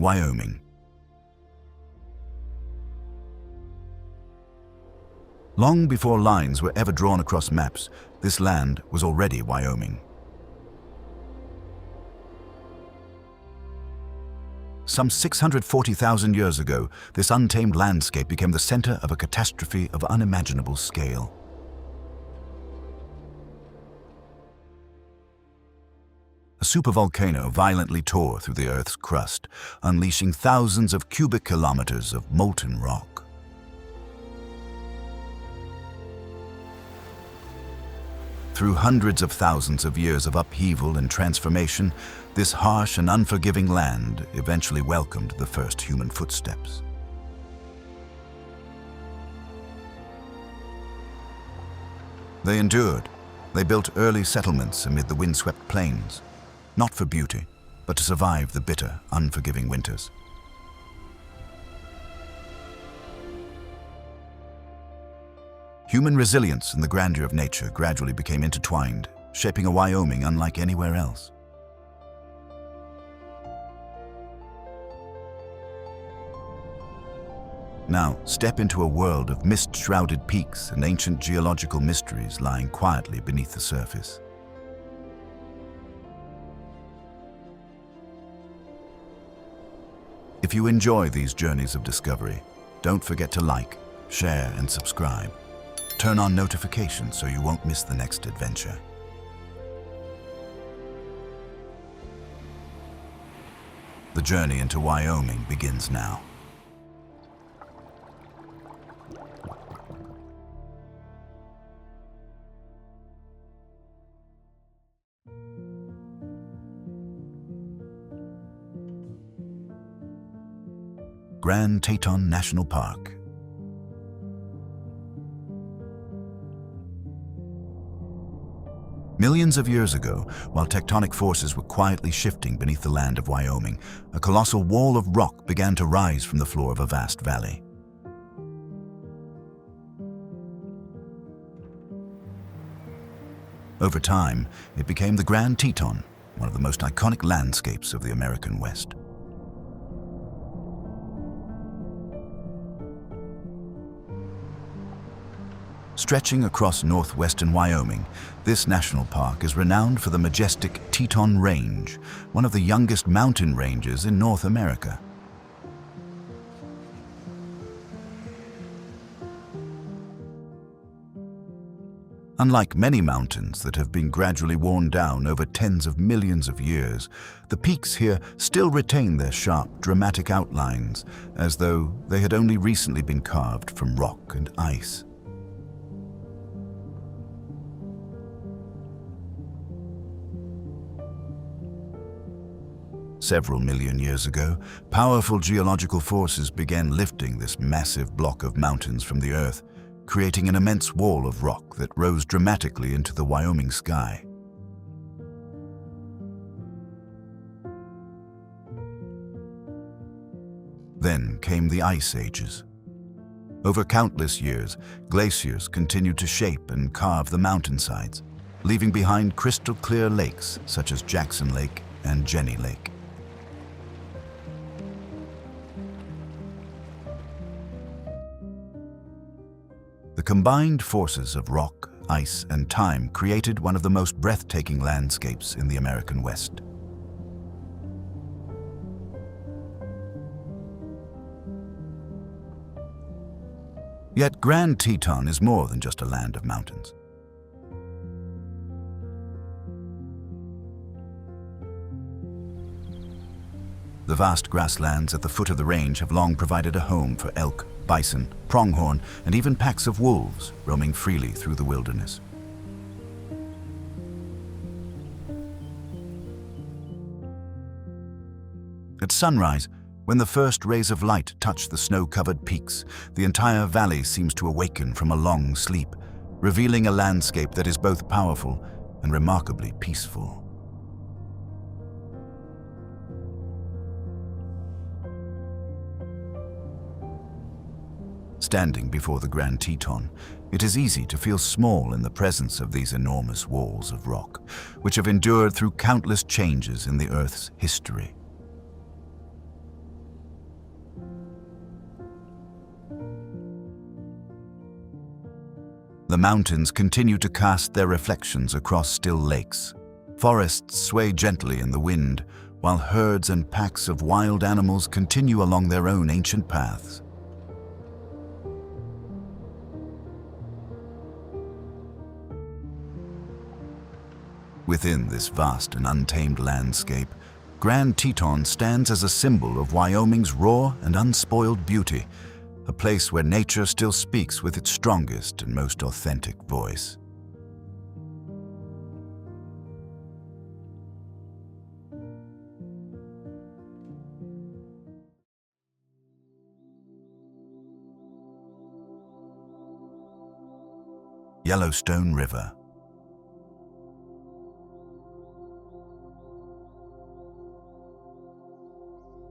Wyoming. Long before lines were ever drawn across maps, this land was already Wyoming. Some 640,000 years ago, this untamed landscape became the center of a catastrophe of unimaginable scale. A supervolcano violently tore through the Earth's crust, unleashing thousands of cubic kilometers of molten rock. Through hundreds of thousands of years of upheaval and transformation, this harsh and unforgiving land eventually welcomed the first human footsteps. They endured. They built early settlements amid the windswept plains, not for beauty, but to survive the bitter, unforgiving winters. Human resilience and the grandeur of nature gradually became intertwined, shaping a Wyoming unlike anywhere else. Now, step into a world of mist-shrouded peaks and ancient geological mysteries lying quietly beneath the surface. If you enjoy these journeys of discovery, don't forget to like, share, and subscribe. Turn on notifications so you won't miss the next adventure. The journey into Wyoming begins now. Grand Teton National Park. Millions of years ago, while tectonic forces were quietly shifting beneath the land of Wyoming, a colossal wall of rock began to rise from the floor of a vast valley. Over time, it became the Grand Teton, one of the most iconic landscapes of the American West. Stretching across northwestern Wyoming, this national park is renowned for the majestic Teton Range, one of the youngest mountain ranges in North America. Unlike many mountains that have been gradually worn down over tens of millions of years, the peaks here still retain their sharp, dramatic outlines, as though they had only recently been carved from rock and ice. Several million years ago, powerful geological forces began lifting this massive block of mountains from the earth, creating an immense wall of rock that rose dramatically into the Wyoming sky. Then came the Ice Ages. Over countless years, glaciers continued to shape and carve the mountainsides, leaving behind crystal-clear lakes such as Jackson Lake and Jenny Lake. The combined forces of rock, ice, and time created one of the most breathtaking landscapes in the American West. Yet Grand Teton is more than just a land of mountains. The vast grasslands at the foot of the range have long provided a home for elk, bison, pronghorn, and even packs of wolves roaming freely through the wilderness. At sunrise, when the first rays of light touch the snow-covered peaks, the entire valley seems to awaken from a long sleep, revealing a landscape that is both powerful and remarkably peaceful. Standing before the Grand Teton, it is easy to feel small in the presence of these enormous walls of rock, which have endured through countless changes in the Earth's history. The mountains continue to cast their reflections across still lakes. Forests sway gently in the wind, while herds and packs of wild animals continue along their own ancient paths. Within this vast and untamed landscape, Grand Teton stands as a symbol of Wyoming's raw and unspoiled beauty, a place where nature still speaks with its strongest and most authentic voice. Yellowstone River.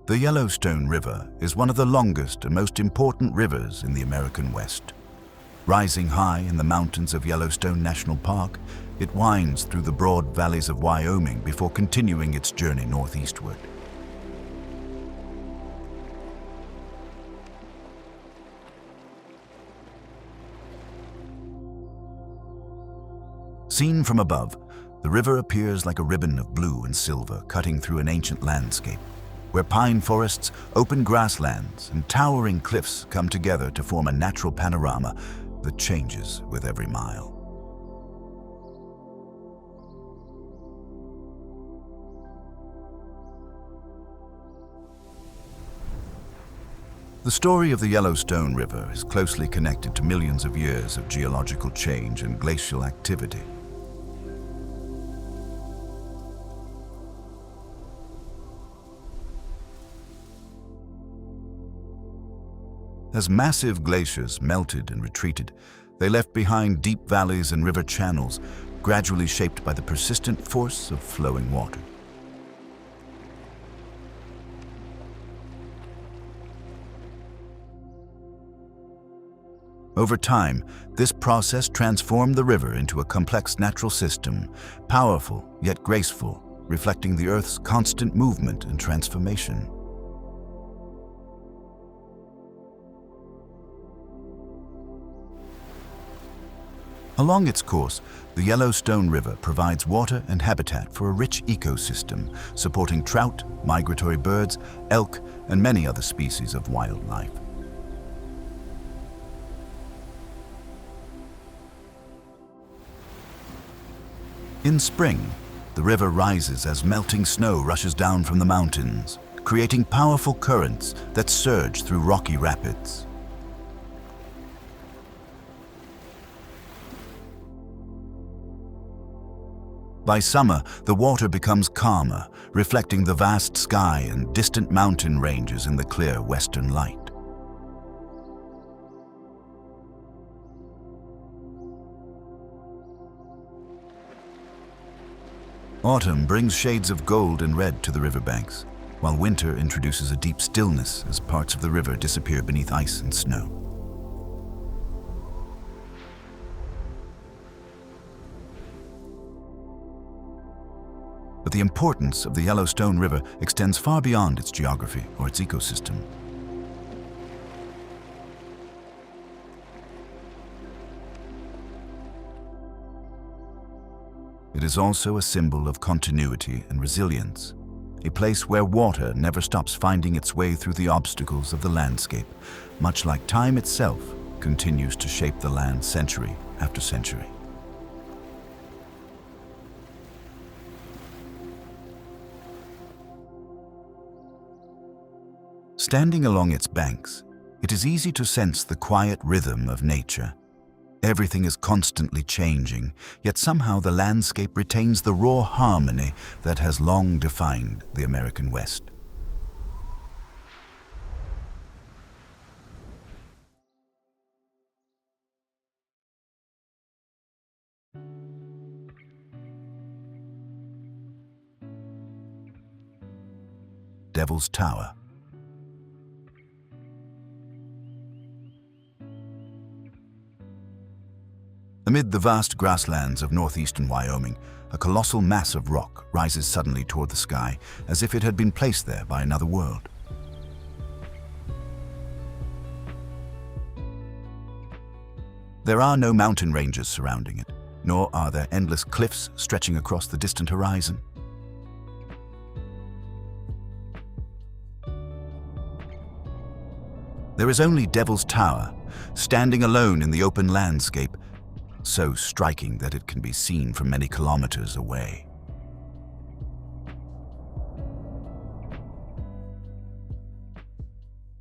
The Yellowstone River is one of the longest and most important rivers in the American West. Rising high in the mountains of Yellowstone National Park, it winds through the broad valleys of Wyoming before continuing its journey northeastward. Seen from above, the river appears like a ribbon of blue and silver cutting through an ancient landscape, where pine forests, open grasslands, and towering cliffs come together to form a natural panorama that changes with every mile. The story of the Yellowstone River is closely connected to millions of years of geological change and glacial activity. As massive glaciers melted and retreated, they left behind deep valleys and river channels, gradually shaped by the persistent force of flowing water. Over time, this process transformed the river into a complex natural system, powerful yet graceful, reflecting the Earth's constant movement and transformation. Along its course, the Yellowstone River provides water and habitat for a rich ecosystem, supporting trout, migratory birds, elk, and many other species of wildlife. In spring, the river rises as melting snow rushes down from the mountains, creating powerful currents that surge through rocky rapids. By summer, the water becomes calmer, reflecting the vast sky and distant mountain ranges in the clear western light. Autumn brings shades of gold and red to the riverbanks, while winter introduces a deep stillness as parts of the river disappear beneath ice and snow. But the importance of the Yellowstone River extends far beyond its geography or its ecosystem. It is also a symbol of continuity and resilience, a place where water never stops finding its way through the obstacles of the landscape, much like time itself continues to shape the land century after century. Standing along its banks, it is easy to sense the quiet rhythm of nature. Everything is constantly changing, yet somehow the landscape retains the raw harmony that has long defined the American West. Devil's Tower. Amid the vast grasslands of northeastern Wyoming, a colossal mass of rock rises suddenly toward the sky, as if it had been placed there by another world. There are no mountain ranges surrounding it, nor are there endless cliffs stretching across the distant horizon. There is only Devil's Tower, standing alone in the open landscape, so striking that it can be seen from many kilometers away.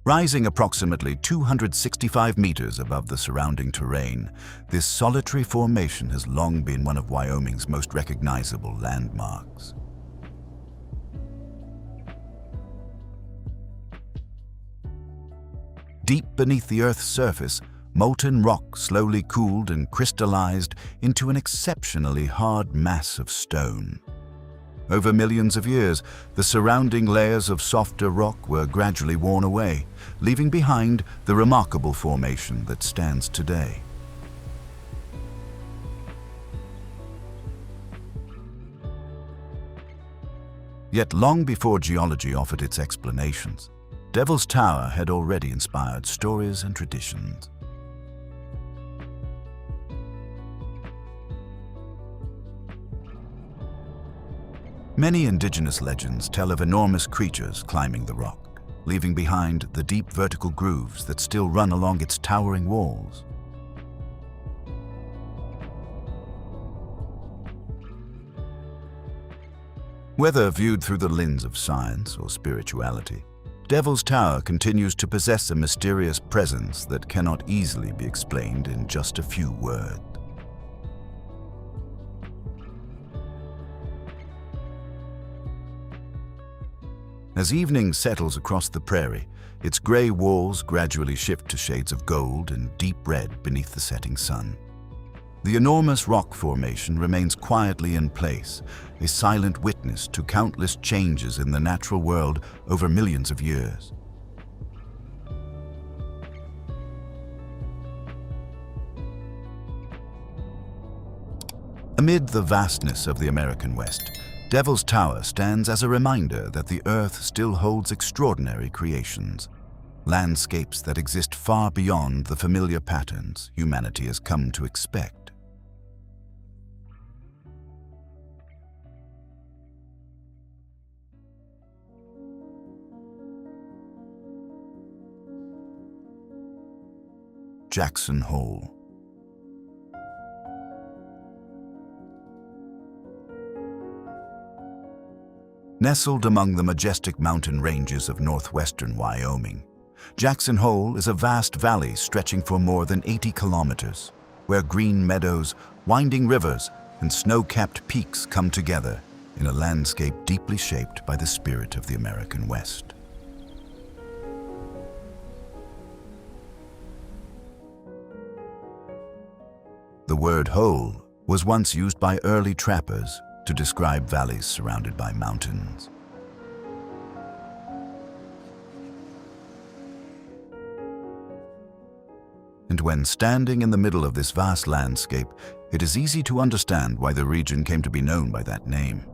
Rising approximately 265 meters above the surrounding terrain, this solitary formation has long been one of Wyoming's most recognizable landmarks. Deep beneath the Earth's surface, molten rock slowly cooled and crystallized into an exceptionally hard mass of stone. Over millions of years, the surrounding layers of softer rock were gradually worn away, leaving behind the remarkable formation that stands today. Yet long before geology offered its explanations, Devil's Tower had already inspired stories and traditions. Many indigenous legends tell of enormous creatures climbing the rock, leaving behind the deep vertical grooves that still run along its towering walls. Whether viewed through the lens of science or spirituality, Devil's Tower continues to possess a mysterious presence that cannot easily be explained in just a few words. As evening settles across the prairie, its gray walls gradually shift to shades of gold and deep red beneath the setting sun. The enormous rock formation remains quietly in place, a silent witness to countless changes in the natural world over millions of years. Amid the vastness of the American West, Devil's Tower stands as a reminder that the Earth still holds extraordinary creations, landscapes that exist far beyond the familiar patterns humanity has come to expect. Jackson Hole. Nestled among the majestic mountain ranges of northwestern Wyoming, Jackson Hole is a vast valley stretching for more than 80 kilometers, where green meadows, winding rivers, and snow-capped peaks come together in a landscape deeply shaped by the spirit of the American West. The word hole was once used by early trappers to describe valleys surrounded by mountains. And when standing in the middle of this vast landscape, it is easy to understand why the region came to be known by that name.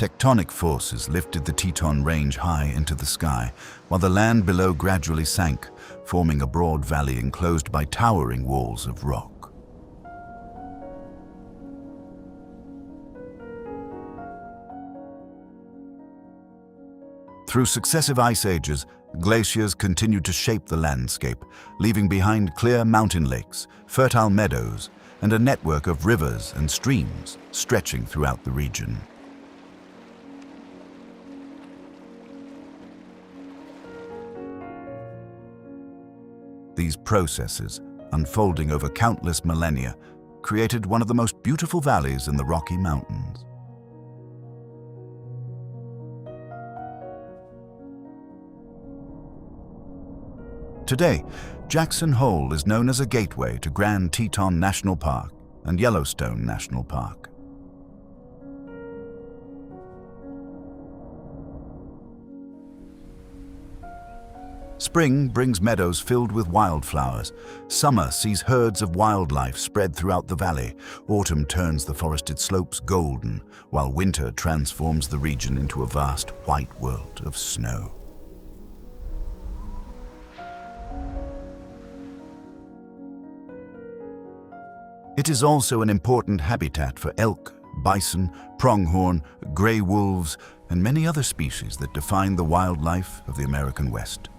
Tectonic forces lifted the Teton Range high into the sky, while the land below gradually sank, forming a broad valley enclosed by towering walls of rock. Through successive ice ages, glaciers continued to shape the landscape, leaving behind clear mountain lakes, fertile meadows, and a network of rivers and streams stretching throughout the region. These processes, unfolding over countless millennia, created one of the most beautiful valleys in the Rocky Mountains. Today, Jackson Hole is known as a gateway to Grand Teton National Park and Yellowstone National Park. Spring brings meadows filled with wildflowers. Summer sees herds of wildlife spread throughout the valley. Autumn turns the forested slopes golden, while winter transforms the region into a vast white world of snow. It is also an important habitat for elk, bison, pronghorn, gray wolves, and many other species that define the wildlife of the American West.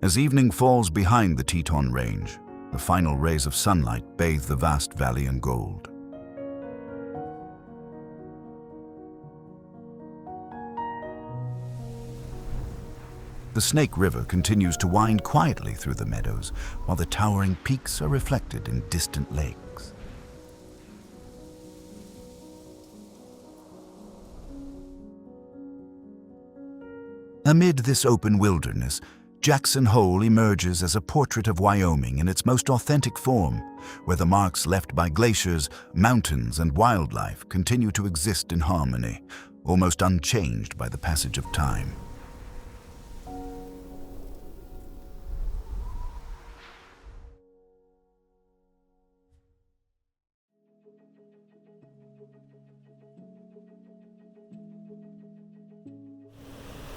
As evening falls behind the Teton Range, the final rays of sunlight bathe the vast valley in gold. The Snake River continues to wind quietly through the meadows, while the towering peaks are reflected in distant lakes. Amid this open wilderness, Jackson Hole emerges as a portrait of Wyoming in its most authentic form, where the marks left by glaciers, mountains, and wildlife continue to exist in harmony, almost unchanged by the passage of time.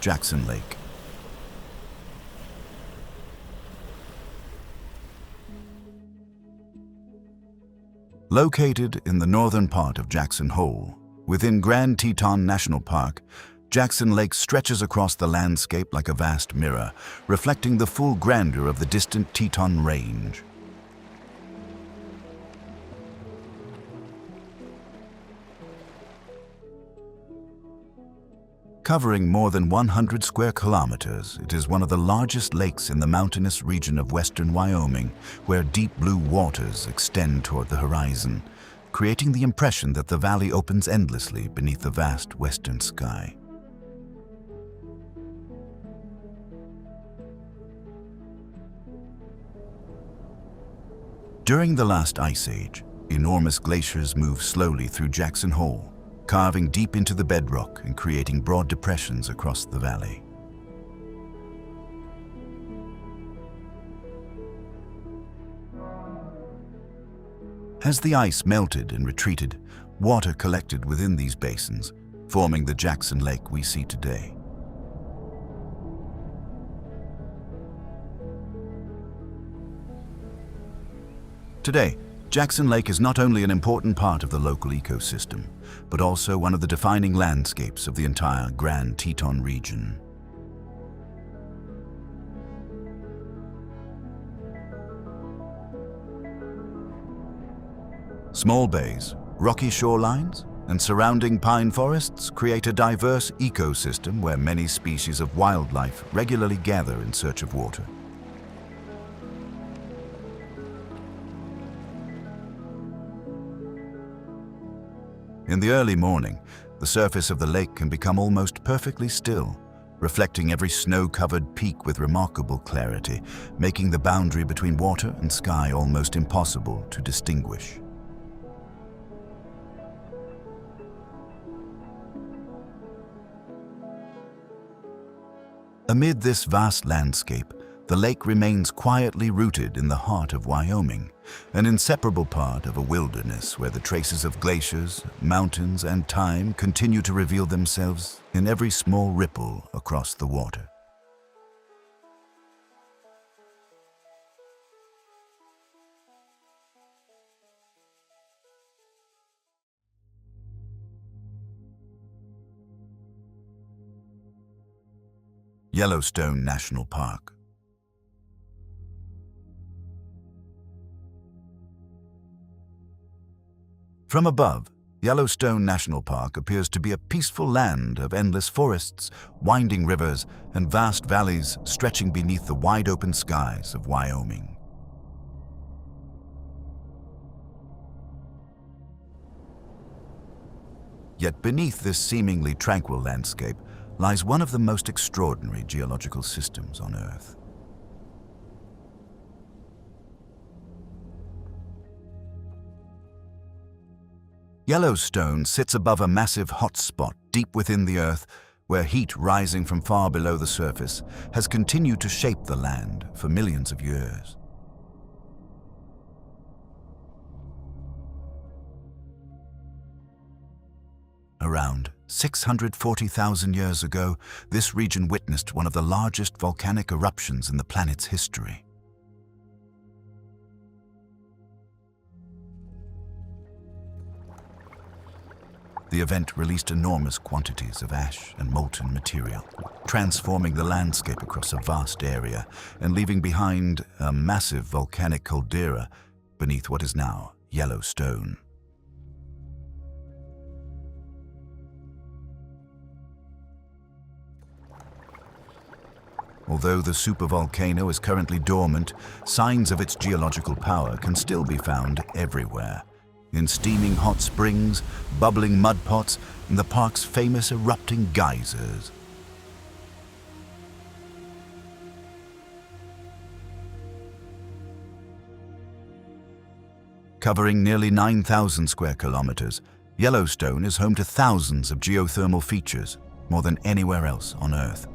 Jackson Lake. Located in the northern part of Jackson Hole, within Grand Teton National Park, Jackson Lake stretches across the landscape like a vast mirror, reflecting the full grandeur of the distant Teton Range. Covering more than 100 square kilometers, it is one of the largest lakes in the mountainous region of western Wyoming, where deep blue waters extend toward the horizon, creating the impression that the valley opens endlessly beneath the vast western sky. During the last ice age, enormous glaciers moved slowly through Jackson Hole, carving deep into the bedrock and creating broad depressions across the valley. As the ice melted and retreated, water collected within these basins, forming the Jackson Lake we see today. Today, Jackson Lake is not only an important part of the local ecosystem, but also one of the defining landscapes of the entire Grand Teton region. Small bays, rocky shorelines, and surrounding pine forests create a diverse ecosystem where many species of wildlife regularly gather in search of water. In the early morning, the surface of the lake can become almost perfectly still, reflecting every snow-covered peak with remarkable clarity, making the boundary between water and sky almost impossible to distinguish. Amid this vast landscape, the lake remains quietly rooted in the heart of Wyoming, an inseparable part of a wilderness where the traces of glaciers, mountains, and time continue to reveal themselves in every small ripple across the water. Yellowstone National Park. From above, Yellowstone National Park appears to be a peaceful land of endless forests, winding rivers, and vast valleys stretching beneath the wide-open skies of Wyoming. Yet beneath this seemingly tranquil landscape lies one of the most extraordinary geological systems on Earth. Yellowstone sits above a massive hot spot deep within the Earth, where heat rising from far below the surface has continued to shape the land for millions of years. Around 640,000 years ago, this region witnessed one of the largest volcanic eruptions in the planet's history. The event released enormous quantities of ash and molten material, transforming the landscape across a vast area and leaving behind a massive volcanic caldera beneath what is now Yellowstone. Although the supervolcano is currently dormant, signs of its geological power can still be found everywhere. In steaming hot springs, bubbling mud pots, and the park's famous erupting geysers. Covering nearly 9,000 square kilometers, Yellowstone is home to thousands of geothermal features, more than anywhere else on Earth.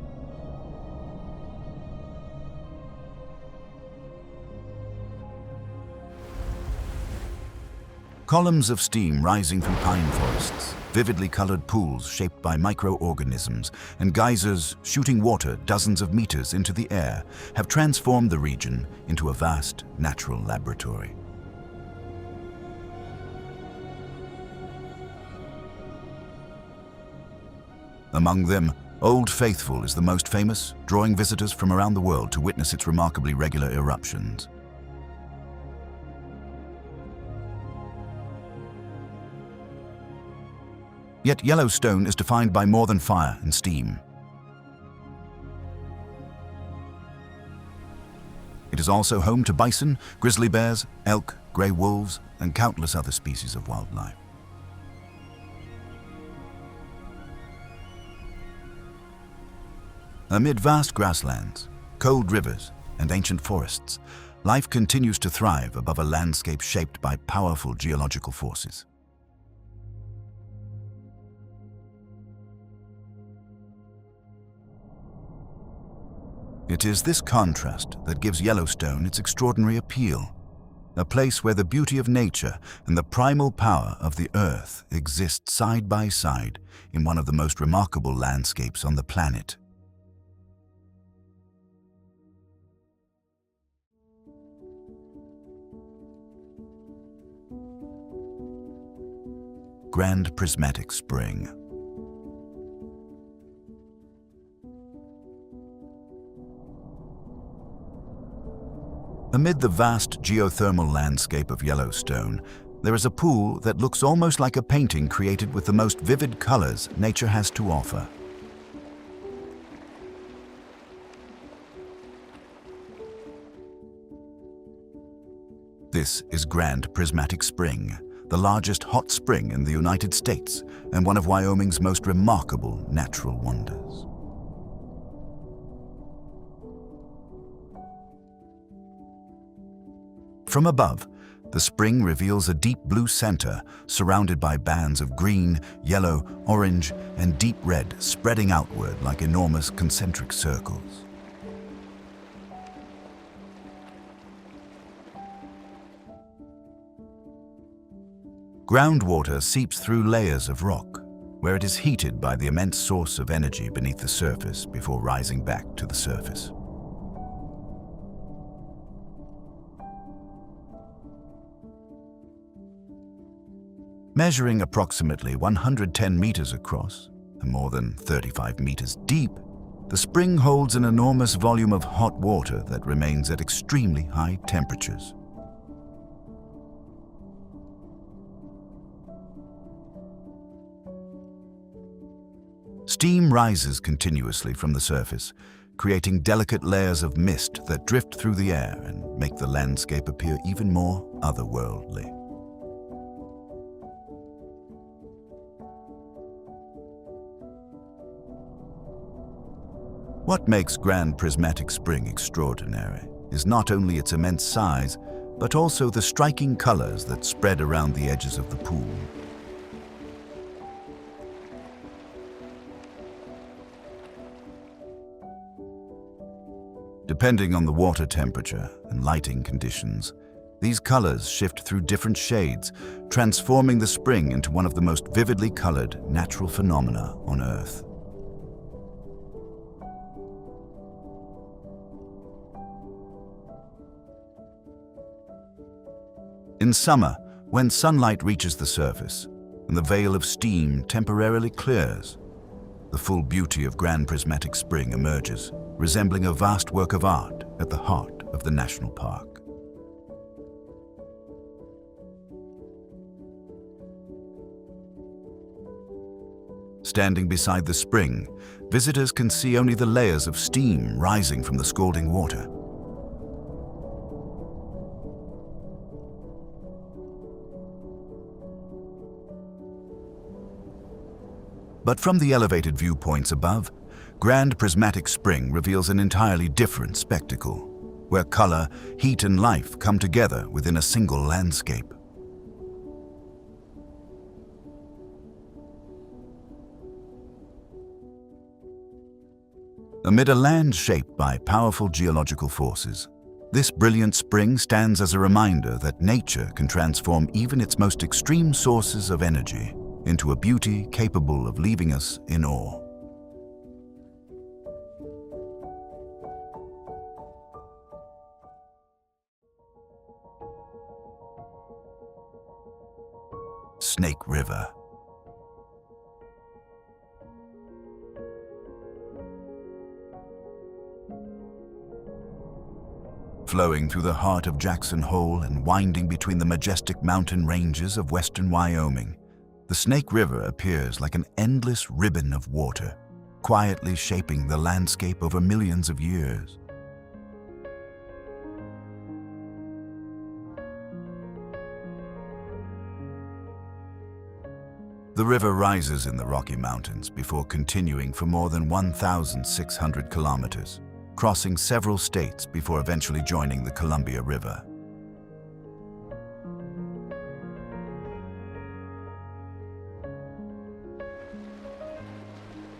Columns of steam rising from pine forests, vividly colored pools shaped by microorganisms, and geysers shooting water dozens of meters into the air have transformed the region into a vast natural laboratory. Among them, Old Faithful is the most famous, drawing visitors from around the world to witness its remarkably regular eruptions. Yet Yellowstone is defined by more than fire and steam. It is also home to bison, grizzly bears, elk, gray wolves, and countless other species of wildlife. Amid vast grasslands, cold rivers, and ancient forests, life continues to thrive above a landscape shaped by powerful geological forces. It is this contrast that gives Yellowstone its extraordinary appeal, a place where the beauty of nature and the primal power of the earth exist side by side in one of the most remarkable landscapes on the planet. Grand Prismatic Spring. Amid the vast geothermal landscape of Yellowstone, there is a pool that looks almost like a painting created with the most vivid colors nature has to offer. This is Grand Prismatic Spring, the largest hot spring in the United States and one of Wyoming's most remarkable natural wonders. From above, the spring reveals a deep blue center surrounded by bands of green, yellow, orange, and deep red spreading outward like enormous concentric circles. Groundwater seeps through layers of rock, where it is heated by the immense source of energy beneath the surface before rising back to the surface. Measuring approximately 110 meters across and more than 35 meters deep, the spring holds an enormous volume of hot water that remains at extremely high temperatures. Steam rises continuously from the surface, creating delicate layers of mist that drift through the air and make the landscape appear even more otherworldly. What makes Grand Prismatic Spring extraordinary is not only its immense size, but also the striking colors that spread around the edges of the pool. Depending on the water temperature and lighting conditions, These colors shift through different shades, transforming the spring into one of the most vividly colored natural phenomena on Earth. In summer, when sunlight reaches the surface and the veil of steam temporarily clears, the full beauty of Grand Prismatic Spring emerges, resembling a vast work of art at the heart of the national park. Standing beside the spring, visitors can see only the layers of steam rising from the scalding water. But from the elevated viewpoints above, Grand Prismatic Spring reveals an entirely different spectacle, where color, heat, and life come together within a single landscape. Amid a land shaped by powerful geological forces, this brilliant spring stands as a reminder that nature can transform even its most extreme sources of energy into a beauty capable of leaving us in awe. Snake River. Flowing through the heart of Jackson Hole and winding between the majestic mountain ranges of western Wyoming, the Snake River appears like an endless ribbon of water, quietly shaping the landscape over millions of years. The river rises in the Rocky Mountains before continuing for more than 1,600 kilometers, crossing several states before eventually joining the Columbia River.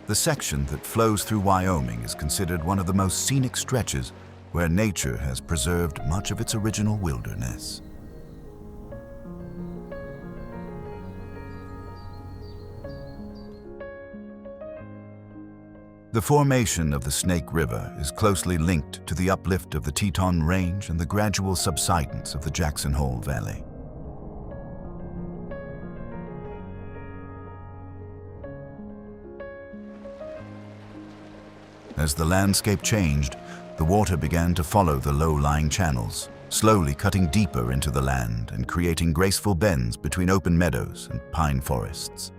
The section that flows through Wyoming is considered one of the most scenic stretches where nature has preserved much of its original wilderness. The formation of the Snake River is closely linked to the uplift of the Teton Range and the gradual subsidence of the Jackson Hole Valley. As the landscape changed, the water began to follow the low-lying channels, slowly cutting deeper into the land and creating graceful bends between open meadows and pine forests.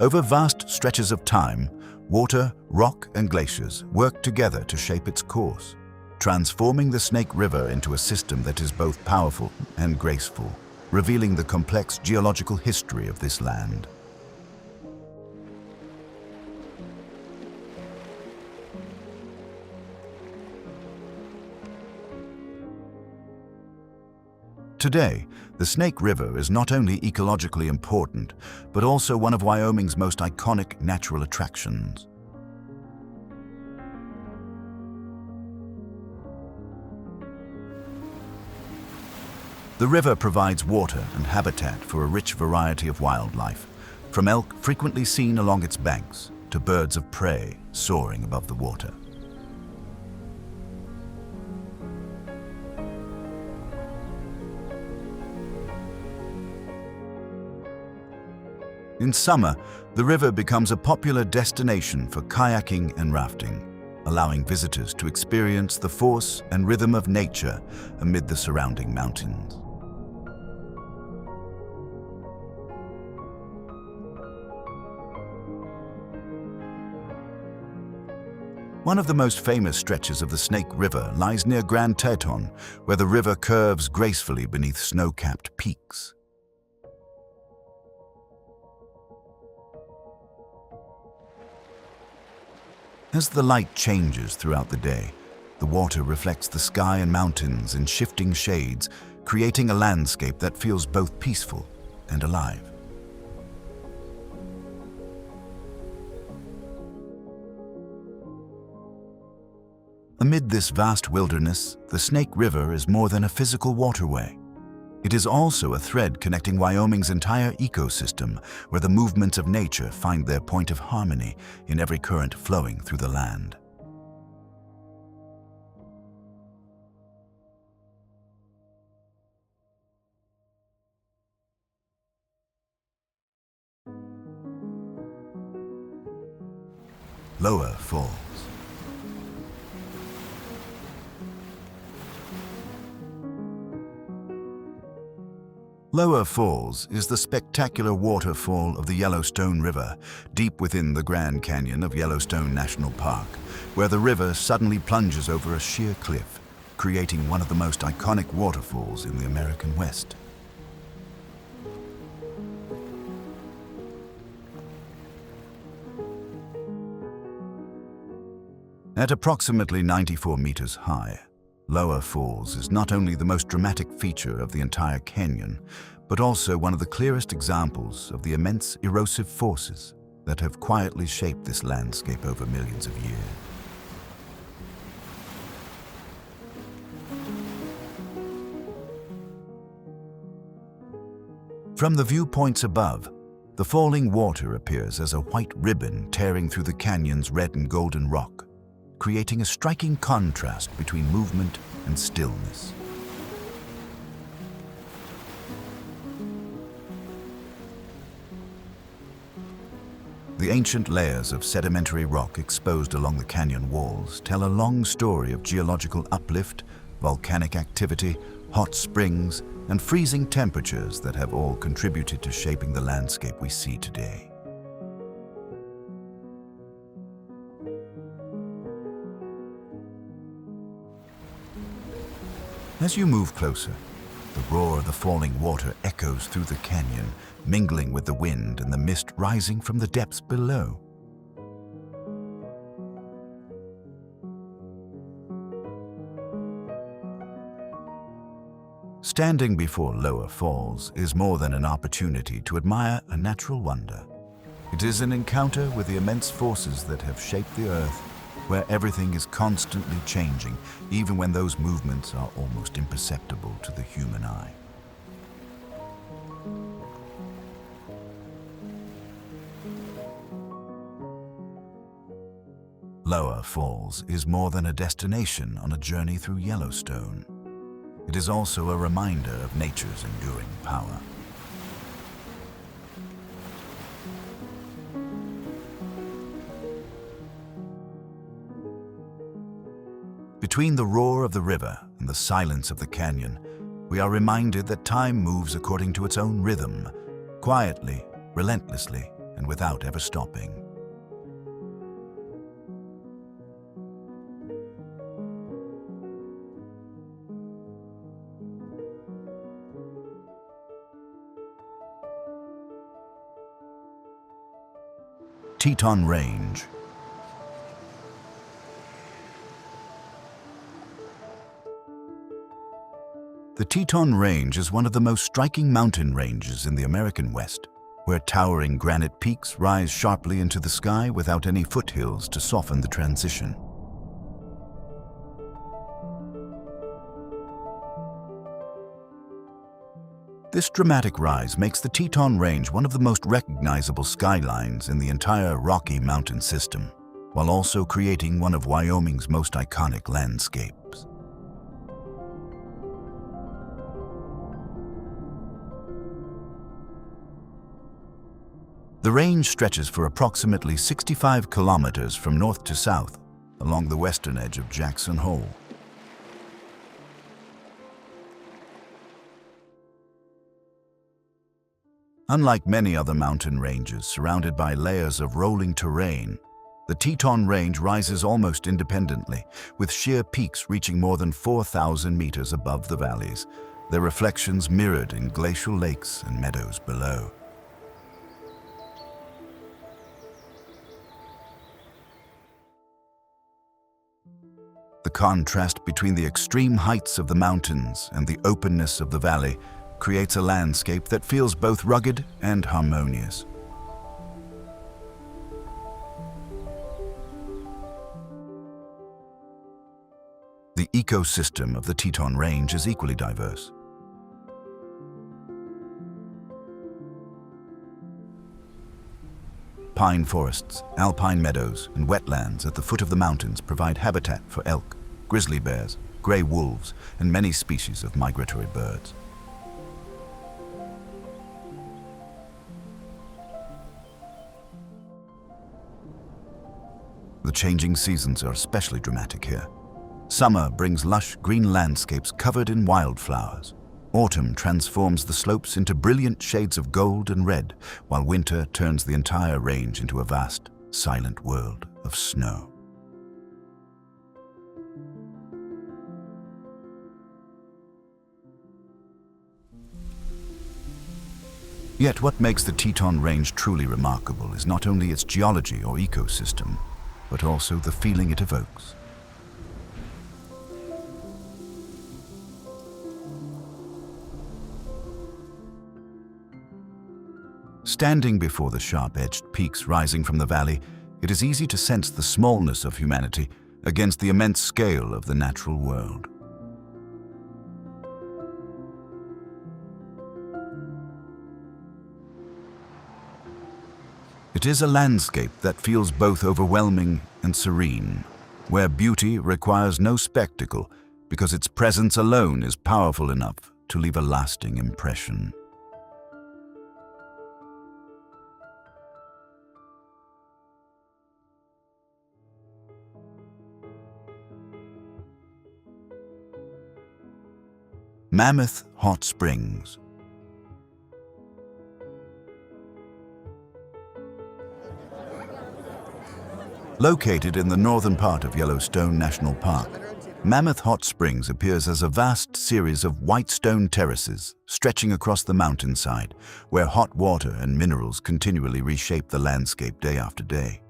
Over vast stretches of time, water, rock, and glaciers work together to shape its course, transforming the Snake River into a system that is both powerful and graceful, revealing the complex geological history of this land. Today, the Snake River is not only ecologically important, but also one of Wyoming's most iconic natural attractions. The river provides water and habitat for a rich variety of wildlife, from elk frequently seen along its banks to birds of prey soaring above the water. In summer, the river becomes a popular destination for kayaking and rafting, allowing visitors to experience the force and rhythm of nature amid the surrounding mountains. One of the most famous stretches of the Snake River lies near Grand Teton, where the river curves gracefully beneath snow-capped peaks. As the light changes throughout the day, the water reflects the sky and mountains in shifting shades, creating a landscape that feels both peaceful and alive. Amid this vast wilderness, the Snake River is more than a physical waterway. It is also a thread connecting Wyoming's entire ecosystem, where the movements of nature find their point of harmony in every current flowing through the land. Lower Falls. Lower Falls is the spectacular waterfall of the Yellowstone River, deep within the Grand Canyon of Yellowstone National Park, where the river suddenly plunges over a sheer cliff, creating one of the most iconic waterfalls in the American West. At approximately 94 meters high, Lower Falls is not only the most dramatic feature of the entire canyon, but also one of the clearest examples of the immense erosive forces that have quietly shaped this landscape over millions of years. From the viewpoints above, the falling water appears as a white ribbon tearing through the canyon's red and golden rock, creating a striking contrast between movement and stillness. The ancient layers of sedimentary rock exposed along the canyon walls tell a long story of geological uplift, volcanic activity, hot springs, and freezing temperatures that have all contributed to shaping the landscape we see today. As you move closer, the roar of the falling water echoes through the canyon, mingling with the wind and the mist rising from the depths below. Standing before Lower Falls is more than an opportunity to admire a natural wonder. It is an encounter with the immense forces that have shaped the earth, where everything is constantly changing, even when those movements are almost imperceptible to the human eye. Lower Falls is more than a destination on a journey through Yellowstone. It is also a reminder of nature's enduring power. Between the roar of the river and the silence of the canyon, we are reminded that time moves according to its own rhythm, quietly, relentlessly, and without ever stopping. Teton Range. The Teton Range is one of the most striking mountain ranges in the American West, where towering granite peaks rise sharply into the sky without any foothills to soften the transition. This dramatic rise makes the Teton Range one of the most recognizable skylines in the entire Rocky Mountain system, while also creating one of Wyoming's most iconic landscapes. The range stretches for approximately 65 kilometers from north to south, along the western edge of Jackson Hole. Unlike many other mountain ranges surrounded by layers of rolling terrain, the Teton Range rises almost independently, with sheer peaks reaching more than 4,000 meters above the valleys, their reflections mirrored in glacial lakes and meadows below. The contrast between the extreme heights of the mountains and the openness of the valley creates a landscape that feels both rugged and harmonious. The ecosystem of the Teton Range is equally diverse. Pine forests, alpine meadows, and wetlands at the foot of the mountains provide habitat for elk, grizzly bears, gray wolves, and many species of migratory birds. The changing seasons are especially dramatic here. Summer brings lush green landscapes covered in wildflowers. Autumn transforms the slopes into brilliant shades of gold and red, while winter turns the entire range into a vast, silent world of snow. Yet what makes the Teton Range truly remarkable is not only its geology or ecosystem, but also the feeling it evokes. Standing before the sharp-edged peaks rising from the valley, it is easy to sense the smallness of humanity against the immense scale of the natural world. It is a landscape that feels both overwhelming and serene, where beauty requires no spectacle because its presence alone is powerful enough to leave a lasting impression. Mammoth Hot Springs. Located in the northern part of Yellowstone National Park, Mammoth Hot Springs appears as a vast series of white stone terraces stretching across the mountainside, where hot water and minerals continually reshape the landscape day after day.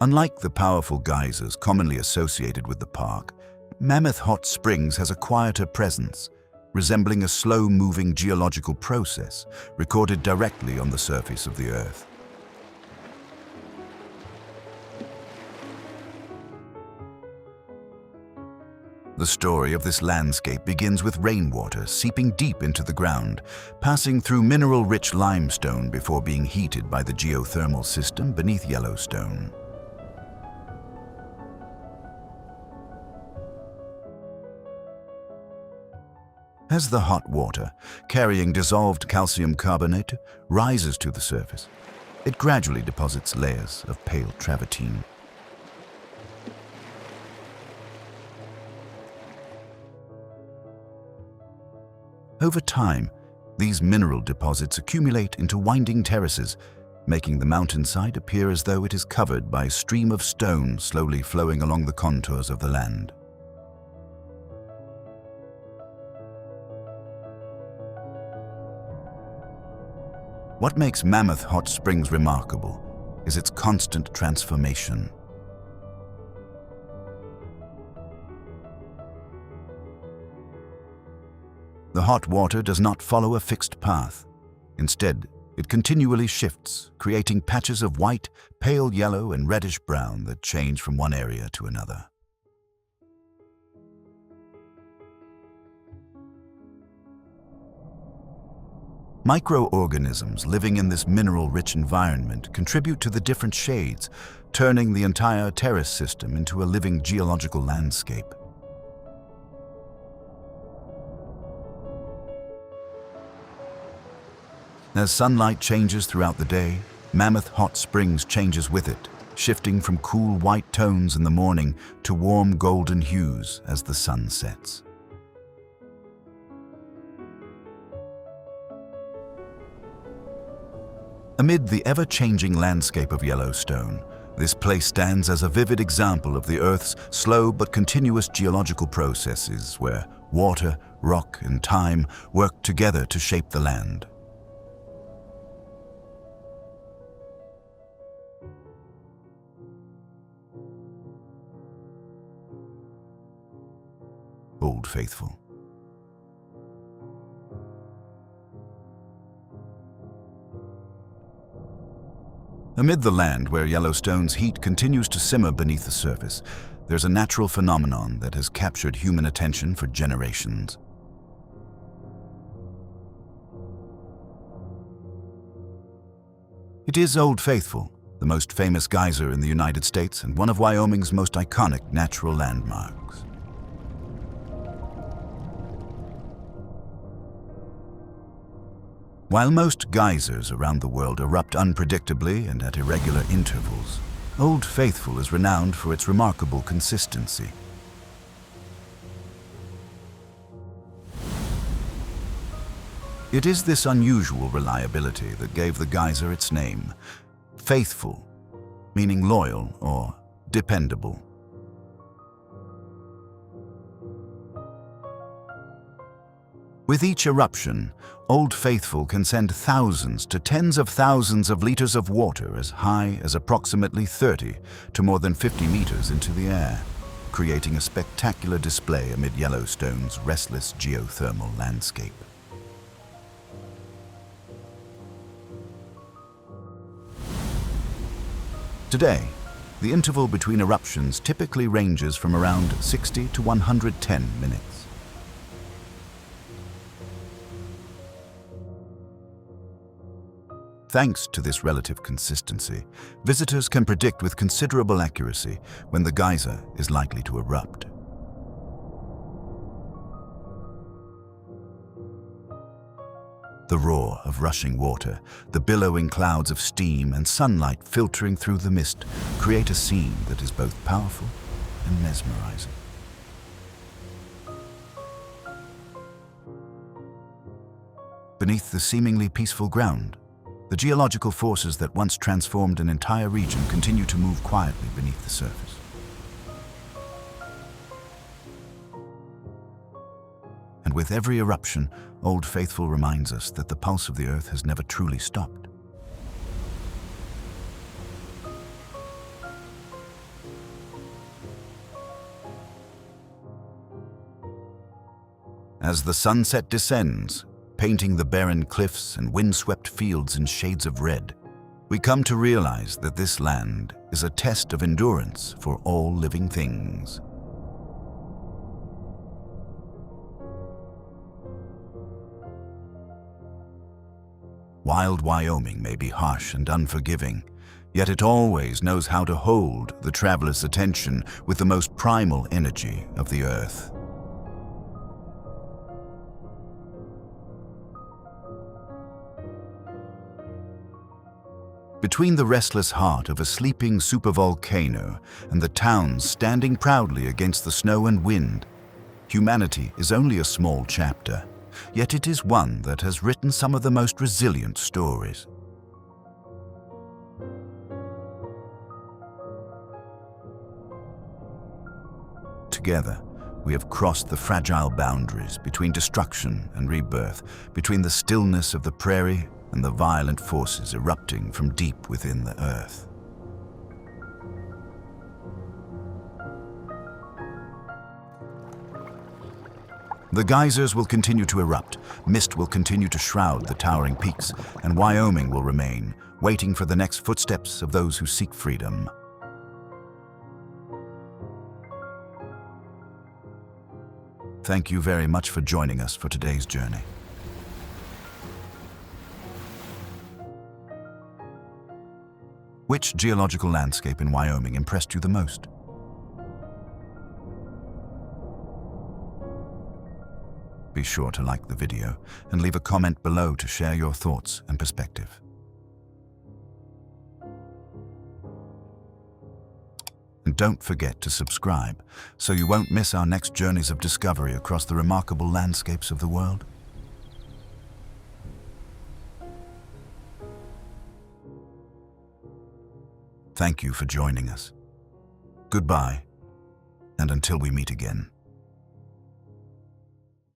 Unlike the powerful geysers commonly associated with the park, Mammoth Hot Springs has a quieter presence, resembling a slow-moving geological process recorded directly on the surface of the Earth. The story of this landscape begins with rainwater seeping deep into the ground, passing through mineral-rich limestone before being heated by the geothermal system beneath Yellowstone. As the hot water, carrying dissolved calcium carbonate, rises to the surface, it gradually deposits layers of pale travertine. Over time, these mineral deposits accumulate into winding terraces, making the mountainside appear as though it is covered by a stream of stone slowly flowing along the contours of the land. What makes Mammoth Hot Springs remarkable is its constant transformation. The hot water does not follow a fixed path. Instead, it continually shifts, creating patches of white, pale yellow, and reddish-brown that change from one area to another. Microorganisms living in this mineral-rich environment contribute to the different shades, turning the entire terrace system into a living geological landscape. As sunlight changes throughout the day, Mammoth Hot Springs changes with it, shifting from cool white tones in the morning to warm golden hues as the sun sets. Amid the ever-changing landscape of Yellowstone, this place stands as a vivid example of the Earth's slow but continuous geological processes where water, rock, and time work together to shape the land. Old Faithful. Amid the land where Yellowstone's heat continues to simmer beneath the surface, there's a natural phenomenon that has captured human attention for generations. It is Old Faithful, the most famous geyser in the United States and one of Wyoming's most iconic natural landmarks. While most geysers around the world erupt unpredictably and at irregular intervals, Old Faithful is renowned for its remarkable consistency. It is this unusual reliability that gave the geyser its name, faithful, meaning loyal or dependable. With each eruption, Old Faithful can send thousands to tens of thousands of liters of water as high as approximately 30 to more than 50 meters into the air, creating a spectacular display amid Yellowstone's restless geothermal landscape. Today, the interval between eruptions typically ranges from around 60 to 110 minutes. Thanks to this relative consistency, visitors can predict with considerable accuracy when the geyser is likely to erupt. The roar of rushing water, the billowing clouds of steam and sunlight filtering through the mist create a scene that is both powerful and mesmerizing. Beneath the seemingly peaceful ground, the geological forces that once transformed an entire region continue to move quietly beneath the surface. And with every eruption, Old Faithful reminds us that the pulse of the earth has never truly stopped. As the sunset descends, painting the barren cliffs and windswept fields in shades of red, we come to realize that this land is a test of endurance for all living things. Wild Wyoming may be harsh and unforgiving, yet it always knows how to hold the traveler's attention with the most primal energy of the earth. Between the restless heart of a sleeping supervolcano and the towns standing proudly against the snow and wind, humanity is only a small chapter, yet it is one that has written some of the most resilient stories. Together, we have crossed the fragile boundaries between destruction and rebirth, between the stillness of the prairie and the violent forces erupting from deep within the earth. The geysers will continue to erupt, mist will continue to shroud the towering peaks, and Wyoming will remain, waiting for the next footsteps of those who seek freedom. Thank you very much for joining us for today's journey. Which geological landscape in Wyoming impressed you the most? Be sure to like the video and leave a comment below to share your thoughts and perspective. And don't forget to subscribe so you won't miss our next journeys of discovery across the remarkable landscapes of the world. Thank you for joining us. Goodbye, and until we meet again.